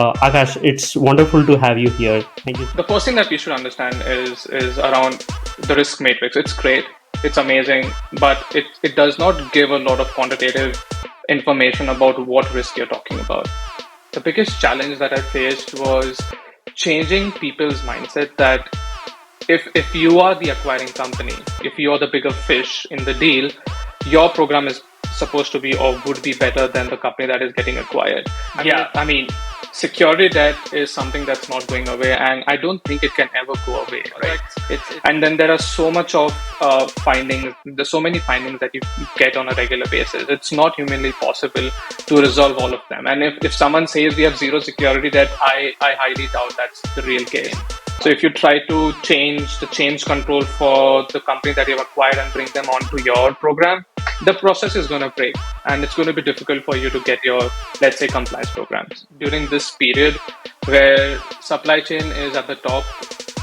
Akash, it's wonderful to have you here. Thank you. The first thing that we should understand is around the risk matrix. It's great, it's amazing, but it does not give a lot of quantitative information about what risk you're talking about. The biggest challenge that I faced was changing people's mindset that if you are the acquiring company, if you are the bigger fish in the deal, your program is supposed to be or would be better than the company that is getting acquired. I mean, security debt is something that's not going away, and I don't think it can ever go away, right? And then there are so much of findings. There's so many findings that you get on a regular basis. It's not humanly possible to resolve all of them. And if someone says we have zero security debt, I highly doubt that's the real case. So if you try to change the change control for the company that you've acquired and bring them onto your program, the process is going to break and it's going to be difficult for you to get your, let's say, compliance programs. During this period where supply chain is at the top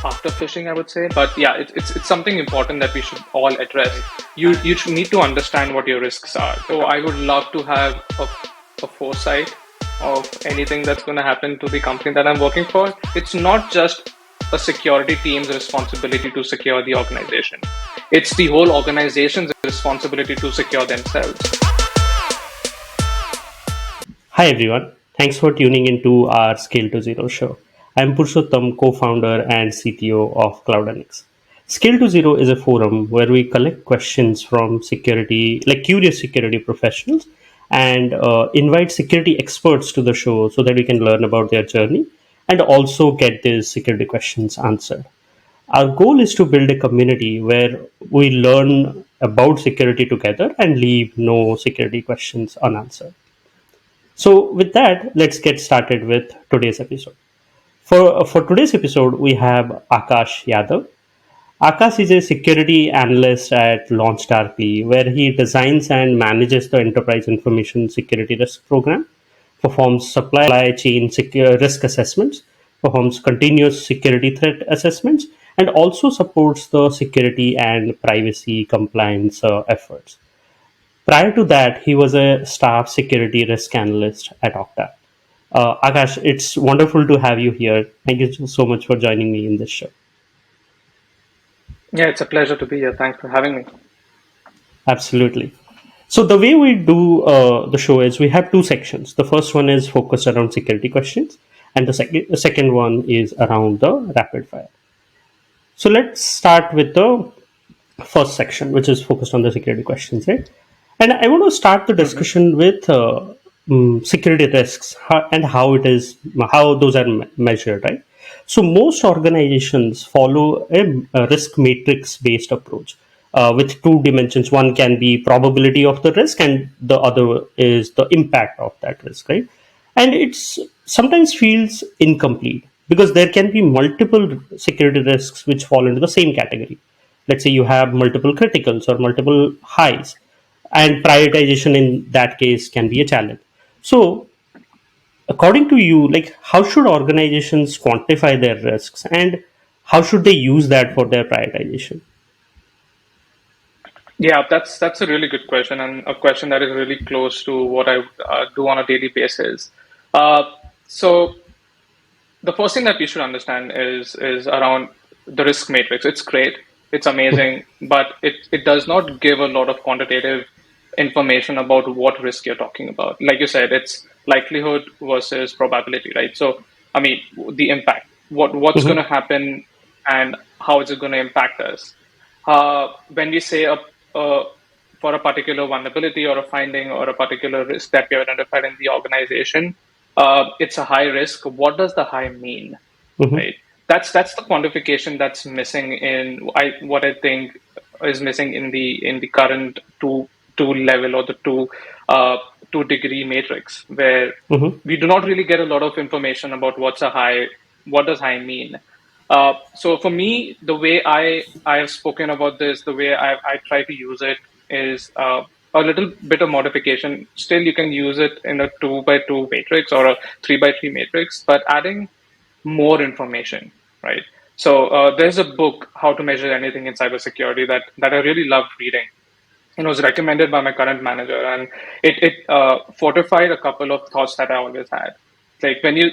after phishing, I would say. But yeah, it's something important that we should all address. You should need to understand what your risks are. So I would love to have a foresight of anything that's going to happen to the company that I'm working for. It's not just a security team's responsibility to secure the organization. It's the whole organization's responsibility to secure themselves. Hi, everyone. Thanks for tuning into our Scale to Zero show. I'm Purushottam, co-founder and CTO of CloudNX. Scale to Zero is a forum where we collect questions from security, like curious security professionals, and invite security experts to the show so that we can learn about their journey and also get these security questions answered. Our goal is to build a community where we learn about security together and leave no security questions unanswered. So, with that, let's get started with today's episode. For today's episode, we have Aakash Yadav. Akash is a security analyst at LaunchDarkly, where he designs and manages the enterprise information security risk program, performs supply chain risk assessments, performs continuous security threat assessments, and also supports the security and privacy compliance efforts. Prior to that, he was a staff security risk analyst at Okta. Akash, it's wonderful to have you here. Thank you so much for joining me in this show. Yeah, it's a pleasure to be here. Thanks for having me. Absolutely. So the way we do the show is we have two sections. The first one is focused around security questions, and the second one is around the rapid fire. So let's start with the first section, which is focused on the security questions, right? And I want to start the discussion with security risks and how those are measured, right? So most organizations follow a risk matrix based approach with two dimensions. One can be probability of the risk, and the other is the impact of that risk, right? And it's sometimes feels incomplete because there can be multiple security risks which fall into the same category. Let's say you have multiple criticals or multiple highs, and prioritization in that case can be a challenge. So according to you, like, how should organizations quantify their risks, and how should they use that for their prioritization? Yeah, that's a really good question and a question that is really close to what I do on a daily basis. Uh, so the first thing that we should understand is around the risk matrix. It's great, it's amazing, but it does not give a lot of quantitative information about what risk you're talking about. Like you said, it's likelihood versus probability, right? So I mean, the impact, what's going to Mhm. happen, and how is it going to impact us? When we say for a particular vulnerability or a finding or a particular risk that we have identified in the organization, it's a high risk. What does the high mean, Mhm. right? That's the quantification that's missing in what I think is missing in the current two level or the uh, 2 degree matrix, where Mhm. we do not really get a lot of information about what's a high, what does high mean. So for me, the way I have spoken about this, the way I try to use it is a little bit of modification. Still, you can use it in a 2 by 2 matrix or a 3 by 3 matrix, but adding more information, right? So there's a book, How to Measure Anything in Cybersecurity, that I really loved reading. It was recommended by my current manager, and it fortified a couple of thoughts that I always had. Like when you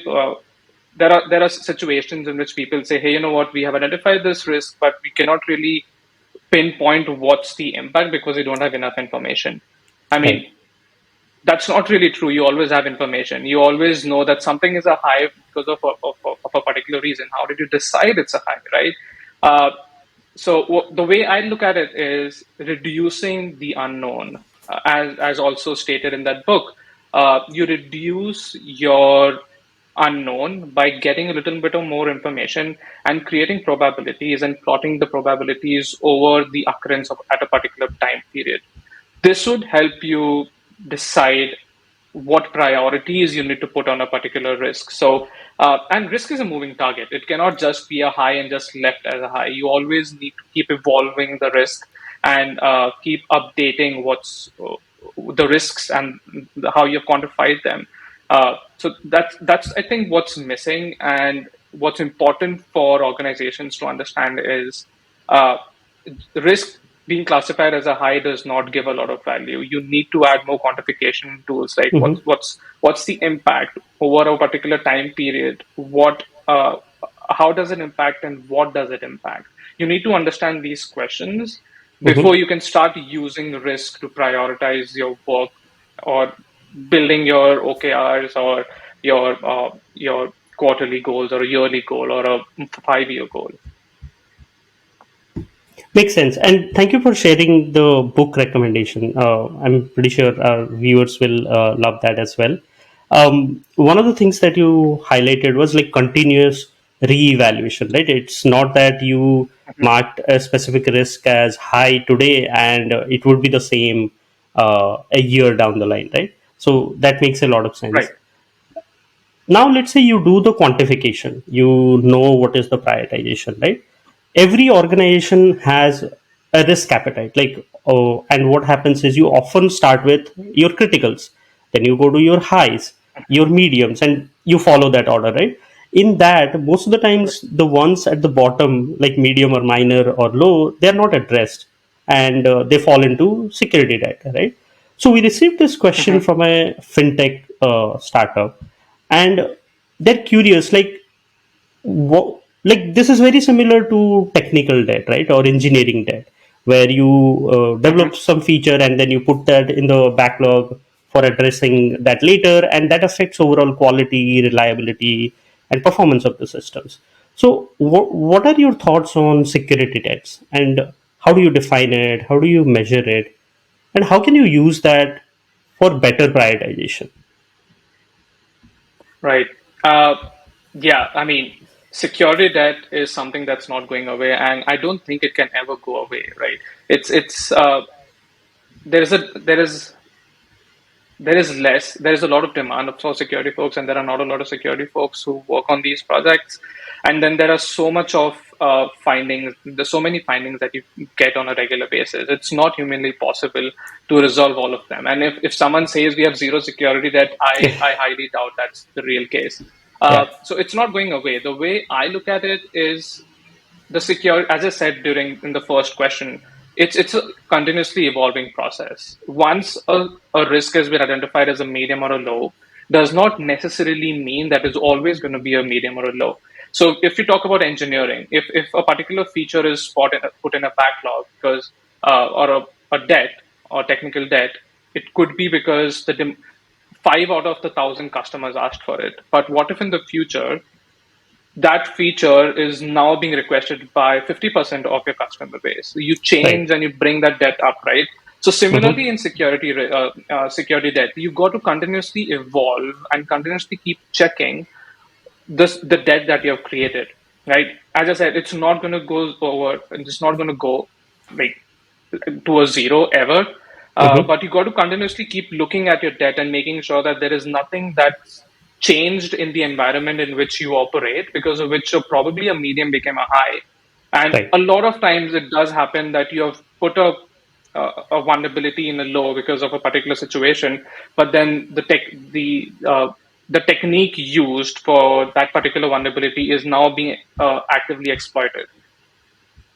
there are situations in which people say, hey, you know what, we have identified this risk, but we cannot really pinpoint what's the impact because we don't have enough information. I Right. mean, that's not really true. You always have information. You always know that something is a high because of a particular reason. How did you decide it's a high, right? Uh, the way I look at it is reducing the unknown, as also stated in that book. You reduce your unknown by getting a little bit of more information and creating probabilities and plotting the probabilities over the occurrence of at a particular time period. This would help you decide what priorities you need to put on a particular risk. And risk is a moving target. It cannot just be a high and just left as a high. You always need to keep evolving the risk and keep updating what's the risks and how you've quantified them. That's I think what's missing, and what's important for organizations to understand is uh, risk being classified as a high does not give a lot of value. You need to add more quantification tools, like Hmm. what's the impact over a particular time period? How does it impact, and what does it impact? You need to understand these questions before Hmm. you can start using risk to prioritize your work, or building your OKRs, or your quarterly goals, or a yearly goal, or a 5-year goal. Makes sense. And thank you for sharing the book recommendation. I'm pretty sure our viewers will love that as well. One of the things that you highlighted was like continuous re-evaluation, right? It's not that you Mhm. marked a specific risk as high today and it would be the same a year down the line, right? So that makes a lot of Right. sense. Now let's say you do the quantification, you know what is the prioritization, right? Every organization has a risk appetite, like, oh, and what happens is you often start with your criticals, then you go to your highs, your mediums, and you follow that order, right? In that, most of the Right. times the ones at the bottom, like medium or minor or low, they're not addressed, and they fall into security data, right? So we received this question Mhm. from a fintech startup, and they're curious, like this is very similar to technical debt, right, or engineering debt, where you develop Mhm. some feature and then you put that in the backlog for addressing that later, and that affects overall quality, reliability, and performance of the systems. So, what are your thoughts on security debts, and how do you define it? How do you measure it? And how can you use that for better prioritization? Right. Uh, yeah, I mean, security debt is something that's not going away, and I don't think it can ever go away. Right. It's there is a there is a lot of demand for security folks, and there are not a lot of security folks who work on these projects. And then there are so much of findings. There's so many findings that you get on a regular basis. It's not humanly possible to resolve all of them. And if someone says we have zero security debt, I highly doubt that's the real case. Yeah. So it's not going away. The way I look at it is the secure, as I said during in the first question, it's a continuously evolving process. Once a risk has been identified as a medium or a low, does not necessarily mean that it's always going to be a medium or a low. So if you talk about engineering, if a particular feature is put in a backlog because or a debt or technical debt, it could be because five out of the 1,000 customers asked for it. But what if in the future that feature is now being requested by 50% of your customer base? So you Right. change and you bring that debt up, right? So Hmm. similarly in security debt, you've got to continuously evolve and continuously keep checking the debt that you have created, right? As I said, it's not going to go over, it's not going to go like to a zero ever. Hmm. But you got to continuously keep looking at your debt and making sure that there is nothing that's changed in the environment in which you operate, because of which probably a medium became a high. And Right. a lot of times it does happen that you have put a vulnerability in a low because of a particular situation, but then the technique used for that particular vulnerability is now being actively exploited.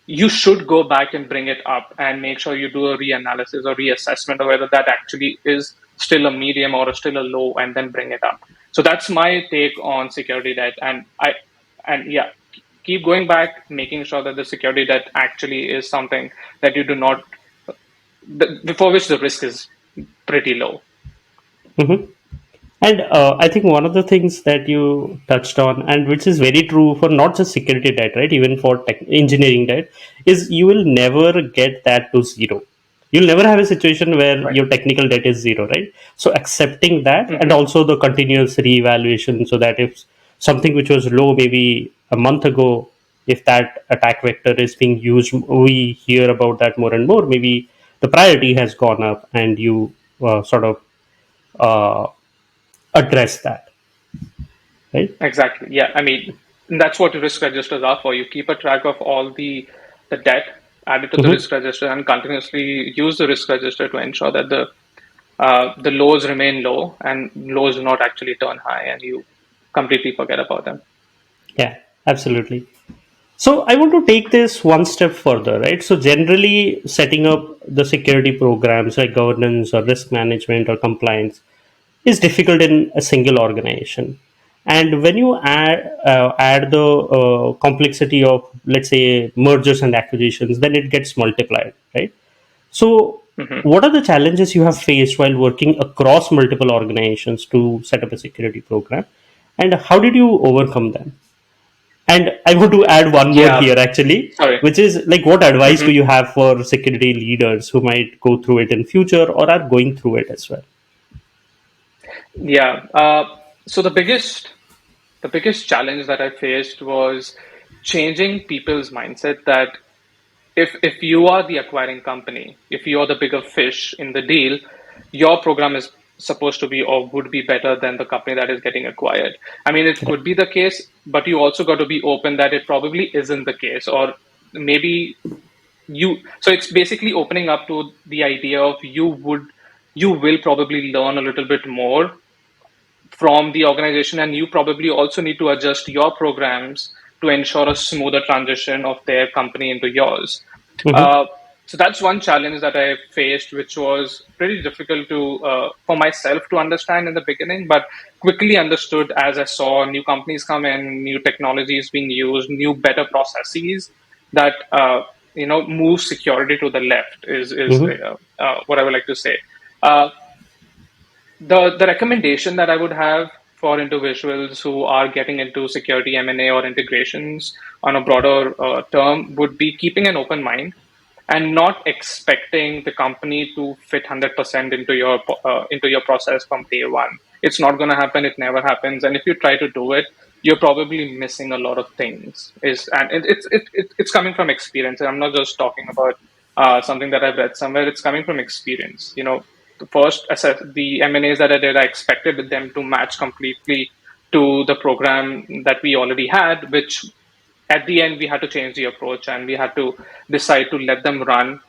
You should go back and bring it up and make sure you do a reanalysis or reassessment of whether that actually is still a medium or still a low, and then bring it up. So that's my take on security debt. And yeah, keep going back, making sure that the security debt actually is something that you do not, before which the risk is pretty low. Hmm. And I think one of the things that you touched on, and which is very true for not just security debt, right? Even for engineering debt, is you will never get that to zero. You'll never have a situation where Right. your technical debt is zero, right? So accepting that, and Hmm. also the continuous reevaluation, so that if something which was low maybe a month ago, if that attack vector is being used, we hear about that more and more. Maybe the priority has gone up, and you sort of uh, address that, right? Exactly. Yeah. I mean, that's what risk registers are for. You keep a track of all the debt, add it to the Hmm. risk register, and continuously use the risk register to ensure that the lows remain low and lows do not actually turn high, and you completely forget about them. Yeah, absolutely. So I want to take this one step further, right? So generally, setting up the security programs like governance or risk management or compliance is difficult in a single organization. And when you add the complexity of, let's say, mergers and acquisitions, then it gets multiplied, right? So, Hmm. what are the challenges you have faced while working across multiple organizations to set up a security program, and how did you overcome them? And I want to add one more Yeah. here actually, Sorry. which is like, what advice Hmm. do you have for security leaders who might go through it in future or are going through it as well? Yeah. So the biggest challenge that I faced was changing people's mindset that if you are the acquiring company, if you are the bigger fish in the deal, your program is supposed to be or would be better than the company that is getting acquired. I mean, it Correct. could be the case, but you also got to be open that it probably isn't the case, or maybe so it's basically opening up to the idea of you will probably learn a little bit more from the organization, and you probably also need to adjust your programs to ensure a smoother transition of their company into yours. Mm-hmm. Uh, so that's one challenge that I faced, which was pretty difficult to for myself to understand in the beginning, but quickly understood as I saw new companies come in, new technologies being used, new better processes that move security to the left is Mm-hmm. what I would like to say. Uh, the recommendation that I would have for individuals who are getting into security M&A or integrations on a broader term would be keeping an open mind and not expecting the company to fit 100% into your process from day one. It's not going to happen. It never happens. And if you try to do it, you're probably missing a lot of things. It's coming from experience. And I'm not just talking about something that I've read somewhere. It's coming from experience. The first assess the M&As that I did, I expected them to match completely to the program that we already had, which at the end we had to change the approach and we had to decide to let them run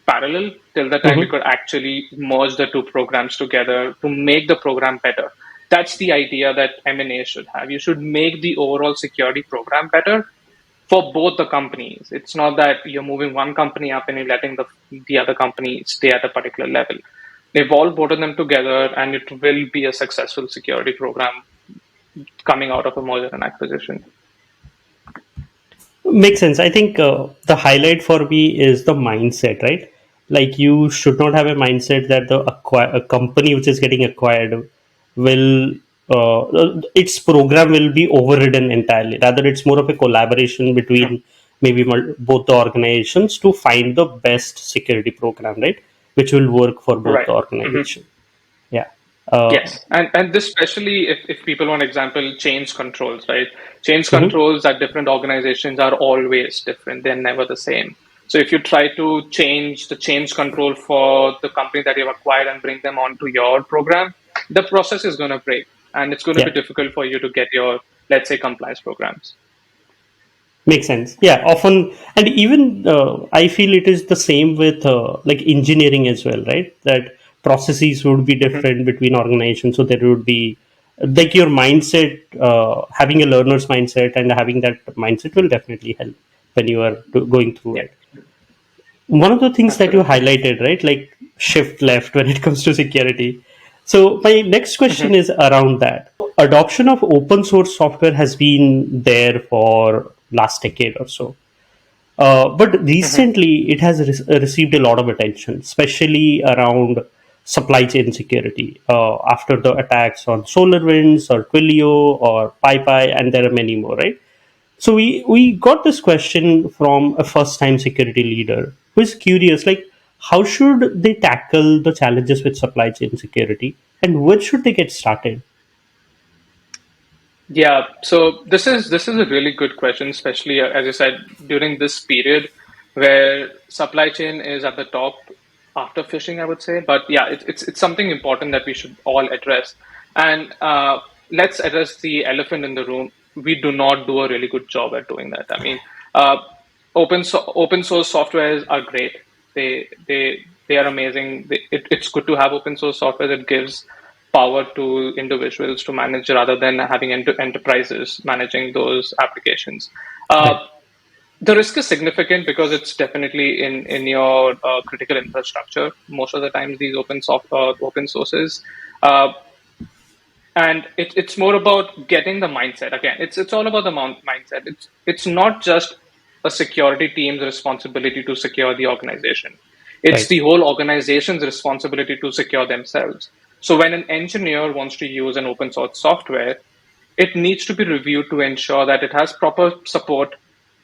parallel till the time we Mm-hmm. could actually merge the two programs together to make the program better. That's the idea that M&A should have. You should make the overall security program better for both the companies. It's not that you're moving one company up and you're letting the other company stay at a particular level. Evolve both of them together, and it will be a successful security program coming out of a merger and acquisition. Makes sense. I think the highlight for me is the mindset, right? Like, you should not have a mindset that a company which is getting acquired will its program will be overridden entirely. Rather, it's more of a collaboration between maybe both the organizations to find the best security program, right? Which will work for both Right. the Hmm. organization. Yeah. Uh, Yes, and this especially if people want example change controls, right? Change mhm. controls at different organizations are always different. They're never the same. So if you try to change the change control for the company that you've acquired and bring them onto your program, the process is going to break, and it's going to be Yeah. difficult for you to get your, let's say, compliance programs. Makes sense. Yeah, often, and even I feel it is the same with like engineering as well, right? That processes would be Hmm. different between organizations, so there would be like your mindset, having a learner's mindset, and having that mindset will definitely help when you are going through Yeah, it. One of the things that you absolutely. highlighted, right, like shift left when it comes to security. So my next question Hmm. is around that. adoption of open source software has been there for last decade or so. But Hmm. recently, it has received a lot of attention, especially around supply chain security. After the attacks on SolarWinds or Twilio or PyPy, and there are many more, right? So we got this question from a first time security leader who is curious, like how should they tackle the challenges with supply chain security, and where should they get started? Yeah, so this is a really good question, especially as I said during this period where supply chain is at the top after phishing, I would say. But yeah, it's something important that we should all address. And let's address the elephant in the room. We do not do a really good job at doing that. I mean, uh, open source softwares are great. They are amazing. It's good to have open source software that gives power to individuals to manage rather than having enterprises managing those applications. Uh, Right, the risk is significant because it's definitely in your critical infrastructure. Most of the times, these open sources, uh, and it's more about getting the mindset. Again, it's all about the mindset. It's not just a security team's responsibility to secure the organization. It's right, the whole organization's responsibility to secure themselves. So when an engineer wants to use an open source software, it needs to be reviewed to ensure that it has proper support,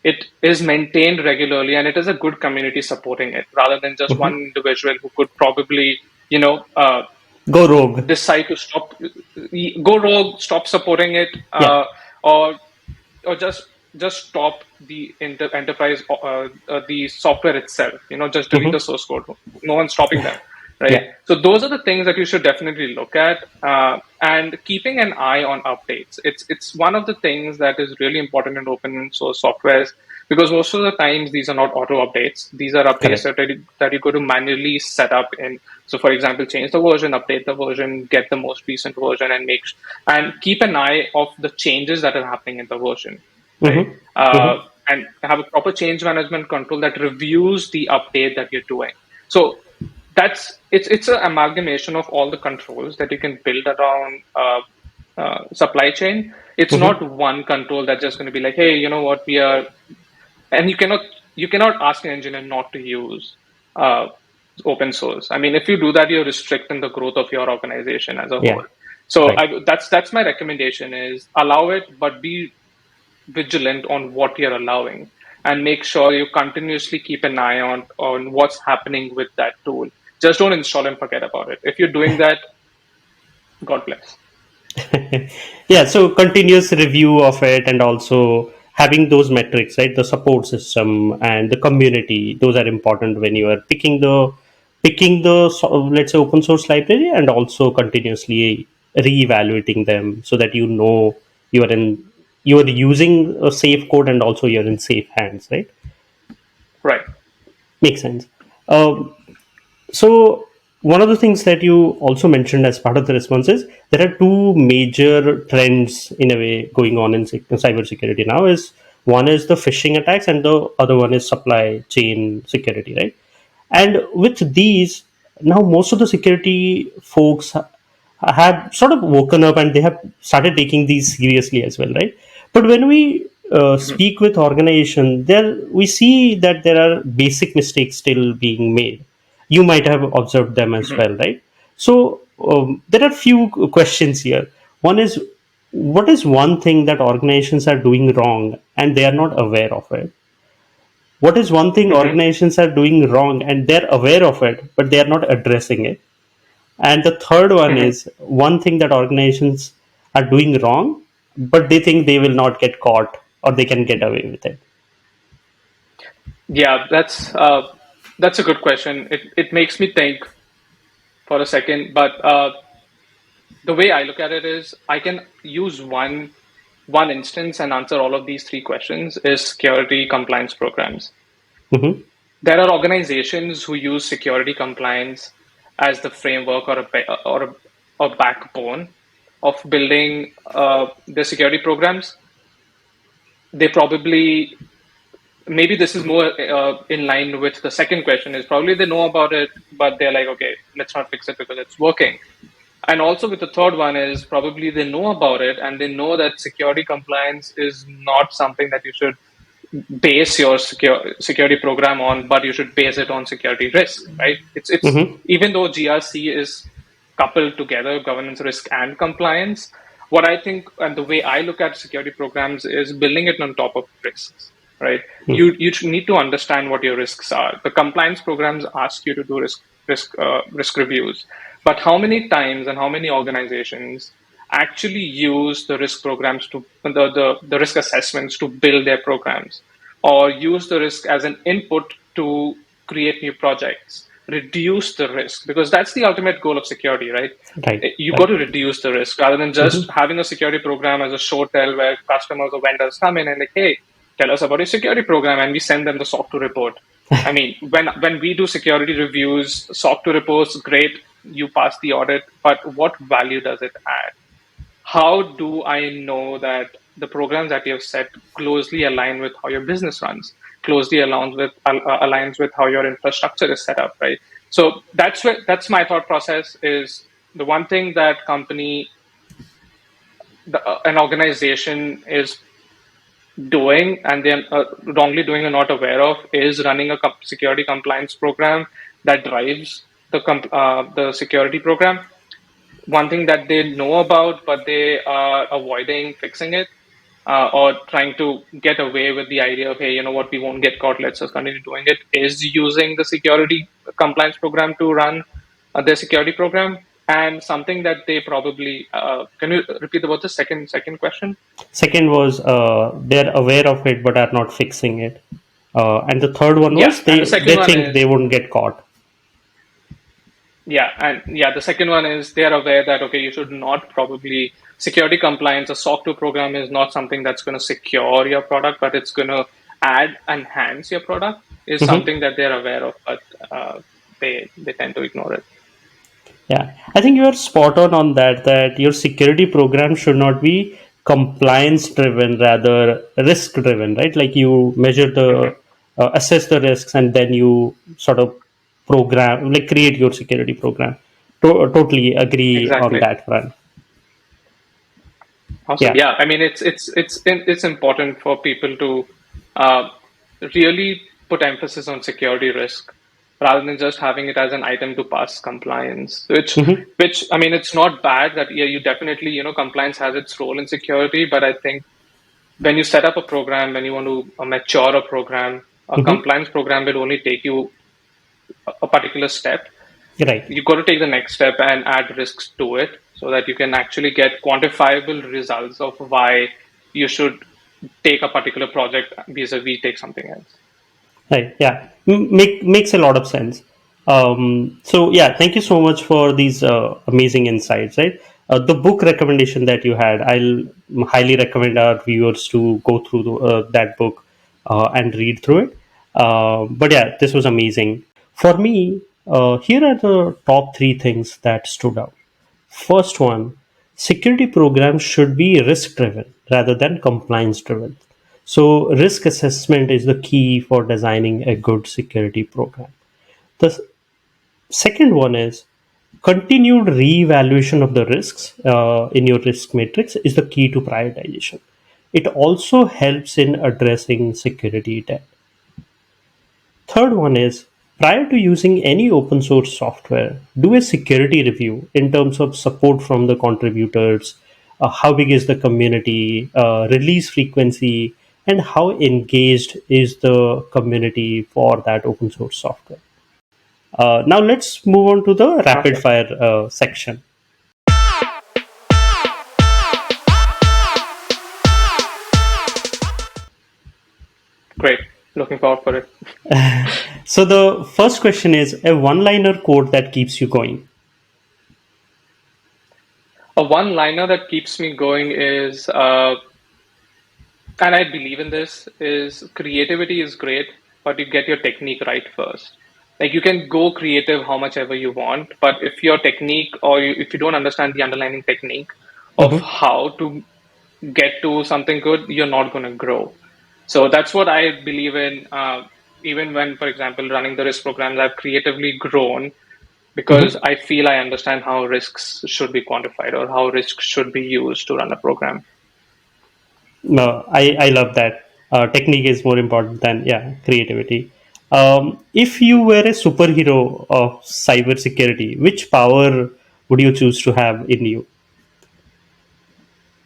it is maintained regularly, and it is a good community supporting it, rather than just one individual who could probably, you know, go rogue. decide to stop, go rogue, stop supporting it, Yeah. or or just stop the enterprise, the software itself. Just delete the Hmm. source code. No one's stopping them, right? Yeah. So those are the things that you should definitely look at, and keeping an eye on updates. It's one of the things that is really important in open source softwares, because most of the times these are not auto updates. These are updates Correct. that you go to manually set up in. So, for example, change the version, update the version, get the most recent version, and keep an eye of the changes that are happening in the version, right? Hmm. Hmm. And have a proper change management control that reviews the update that you're doing. So it's an amalgamation of all the controls that you can build around supply chain. It's not Hmm. one control that's just going to be like, hey, you know what, we are, and you cannot ask an engineer not to use uh, open source. I mean, if you do that, you're restricting the growth of your organization as a Yeah. whole. So Right. that's my recommendation: is allow it, but be vigilant on what you're allowing, and make sure you continuously keep an eye on what's happening with that tool. Just don't install and forget about it. If you're doing that, God bless. Yeah, so continuous review of it, and also having those metrics, right? The support system and the community, those are important when you are let's say open source library, and also continuously reevaluating them so that you are in you are using a safe code, and also you're in safe hands, right? Right. Makes sense. Um, so one of the things that you also mentioned as part of the response is there are two major trends in a way going on in cybersecurity now. Is one is the phishing attacks, and the other one is supply chain security, right? And with these, now most of the security folks have sort of woken up, and they have started taking these seriously as well, right? But when we Mhm. speak with organization, there we see that there are basic mistakes still being made. You might have observed them as Mhm. well, right? So there are few questions here. One is, what is one thing that organizations are doing wrong and they are not aware of it? What is one thing Mhm. organizations are doing wrong and they're aware of it, but they are not addressing it? And the third one Mhm. is one thing that organizations are doing wrong, but they think they will not get caught or they can get away with it. Yeah, that's a good question. It makes me think for a second, but the way I look at it is I can use one instance and answer all of these three questions: is security compliance programs. Hmm. There are organizations who use security compliance as the framework or a backbone of building the security programs. They probably, maybe this is more in line with the second question, is probably they know about it, but they're like, okay, let's not fix it because it's working. And also with the third one is probably they know about it and they know that security compliance is not something that you should base your security program on, but you should base it on security risk, right? It's Mm-hmm. even though GRC is coupled together, governance, risk, and compliance. What I think and the way I look at security programs is building it on top of risks, right? You need to understand what your risks are. The compliance programs ask you to do risk reviews, but how many times and how many organizations actually use the risk programs to the risk assessments to build their programs, or use the risk as an input to create new projects, reduce the risk, because that's the ultimate goal of security, right? Right, You got right. to reduce the risk rather than just Mm-hmm. having a security program as a show tell where customers or vendors come in and like, hey, tell us about your security program, and we send them the SOC 2 report. I mean, when we do security reviews, SOC 2 reports, great, you pass the audit, but what value does it add? How do I know that the programs that you have set closely align with how your business runs, closely aligns with how your infrastructure is set up, right? So that's my thought process. Is the one thing that an organization is doing and they're wrongly doing or not aware of is running a security compliance program that drives the security program. One thing that they know about, but they are avoiding fixing it, or trying to get away with the idea of, hey, you know what, we won't get caught, let's just continue doing it, is using the security compliance program to run their security program. And something that they probably can you repeat about the second question? Second was they're aware of it but are not fixing it. And the third one Yeah, was and the they second one think they is wouldn't get caught. the second one is they are aware that okay, you should not probably security compliance. A SOC 2 program is not something that's going to secure your product, but it's going to add enhance your product. Is Mhm. something that they're aware of, but they tend to ignore it. Yeah, I think you are spot on that. That your security program should not be compliance driven, rather risk driven, right? Like you measure the, Hmm. assess the risks, and then you sort of program, like create your security program. Totally agree on Exactly. that front. Awesome. Yeah. Yeah, I mean it's important for people to uh, really put emphasis on security risk rather than just having it as an item to pass compliance. Hmm. Which I mean, it's not bad that yeah, you definitely compliance has its role in security, but I think when you set up a program, when you want to mature a program, a Hmm. compliance program will only take you a particular step. Right. You've got to take the next step and add risks to it so that you can actually get quantifiable results of why you should take a particular project vis-a-vis take something else. Right. Yeah. Makes a lot of sense. So yeah, thank you so much for these amazing insights. Right. The book recommendation that you had, I'll highly recommend our viewers to go through that book and read through it. But yeah, this was amazing. For me, here are the top three things that stood out. First one, security programs should be risk driven rather than compliance driven. So, risk assessment is the key for designing a good security program. The second one is continued re-evaluation of the risks in your risk matrix is the key to prioritization. It also helps in addressing security debt. Third one is prior to using any open source software, do a security review in terms of support from the contributors, how big is the community, release frequency, and how engaged is the community for that open source software. Now let's move on to the rapid Awesome. fire section. Great. Looking forward for it. So the first question is a one-liner code that keeps you going. A one liner that keeps me going is, and I believe in this, is creativity is great, but you get your technique right first. Like you can go creative how much ever you want, but if your technique if you don't understand the underlying technique of Mhm. how to get to something good, you're not going to grow. So that's what I believe in. Even when, for example, running the risk programs, I've creatively grown because I feel I understand how risks should be quantified or how risks should be used to run a program. No, I love that. Technique is more important than creativity. If you were a superhero of cybersecurity, which power would you choose to have in you?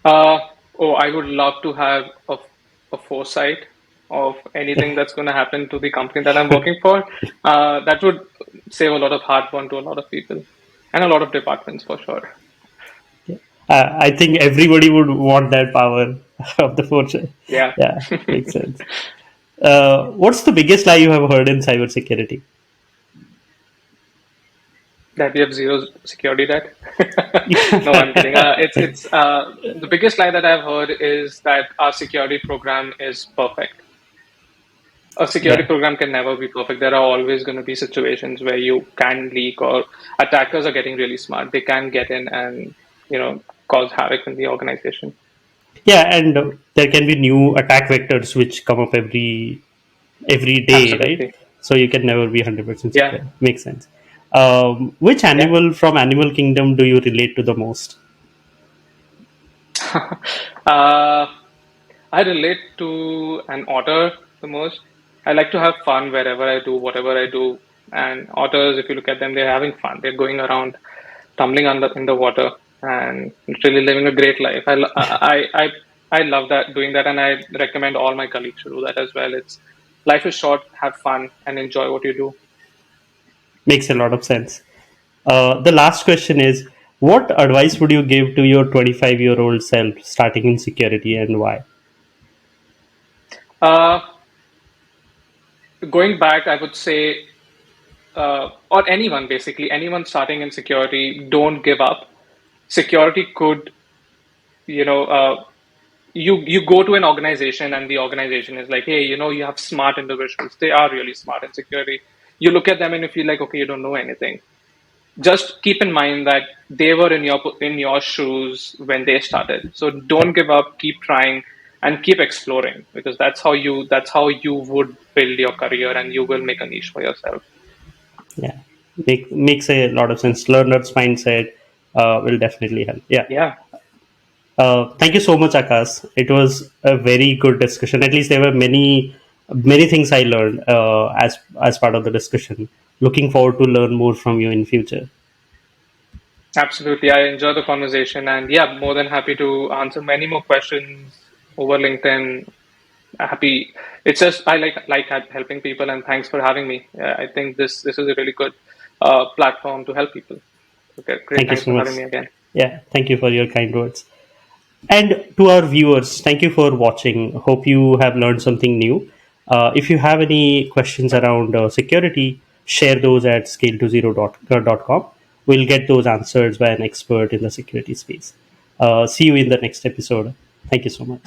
Uh, oh, I would love to have a foresight of anything that's going to happen to the company that I'm working for. That would save a lot of heartburn to a lot of people and a lot of departments for sure. I think everybody would want that power of the fortune. Yeah. Yeah, makes sense. What's the biggest lie you have heard in cybersecurity? That we have zero security debt. No, I'm kidding. It's the biggest lie that I've heard is that our security program is perfect. A security Yeah, program can never be perfect. There are always going to be situations where you can leak, or attackers are getting really smart. They can get in and cause havoc in the organization. yeah, and there can be new attack vectors which come up every day, right? Absolutely. So you can never be 100% Yeah. secure. Makes sense. Which Yeah. animal from Animal Kingdom do you relate to the most? uh, I relate to an otter the most. I like to have fun wherever I do, whatever I do. And otters, if you look at them, they're having fun. They're going around, tumbling under in the water, and literally living a great life. I love that doing that, and I recommend all my colleagues to do that as well. It's life is short, have fun, and enjoy what you do. Makes a lot of sense. The last question is, what advice would you give to your 25-year-old self starting in security, and why? Uh, Going back, I would say, or anyone basically, anyone starting in security, don't give up. Security could, you know, you go to an organization and the organization is like, hey, you have smart individuals. They are really smart in security. You look at them and you feel like, okay, you don't know anything. Just keep in mind that they were in your shoes when they started. So Yeah, don't give up. Keep trying and keep exploring, because that's how you would build your career and you will make a niche for yourself. yeah. Makes a lot of sense. Learner's mindset will definitely help. Yeah. Yeah, Thank you so much, Akash. It was a very good discussion. At least there were many things I learned as part of the discussion. Looking forward to learn more from you in future. absolutely. I enjoy the conversation, and yeah, more than happy to answer many more questions over LinkedIn. Happy. It's just I like helping people, and thanks for having me. I think this is a really good platform to help people. Okay, great. Thank you Thanks so for much. having me again. Yeah, thank you for your kind words. And to our viewers, thank you for watching. Hope you have learned something new. If you have any questions around security, share those at scale20.com. We'll get those answered by an expert in the security space. See you in the next episode. Thank you so much.